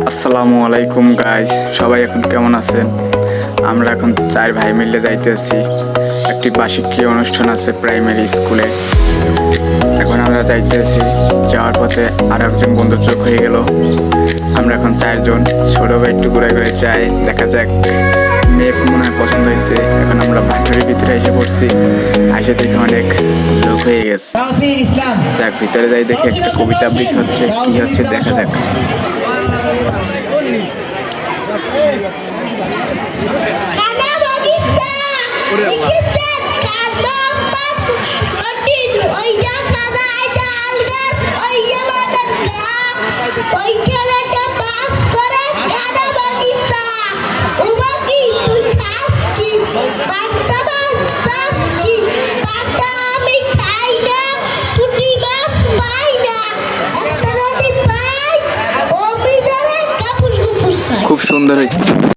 আসসালামু আলাইকুম গাইস, সবাই এখন কেমন আছেন? আমরা এখন 4 ভাই মিলে যাইতেছি। একটি বার্ষিকী অনুষ্ঠান আছে প্রাইমারি স্কুলে। এখন আমরা যাইতেছি, যাওয়ার পথে আর একজন বন্ধু চোখ হয়ে গেল। আমরা এখন 4 জন, ছোট ভাই একটু ঘুরে ঘুরে যাই, দেখা যাক। মেয়ে মনে হয় পছন্দ হয়েছে। এখন আমরা ভান্ডারের ভিতরে এসে পড়ছি, এসে দেখে অনেক লোক হয়ে গেছে। যাক, ভিতরে যাই, দেখে একটা কবিতা আবৃত্তি হচ্ছে, কি হচ্ছে দেখা যাক। খুব সুন্দর হয়েছে।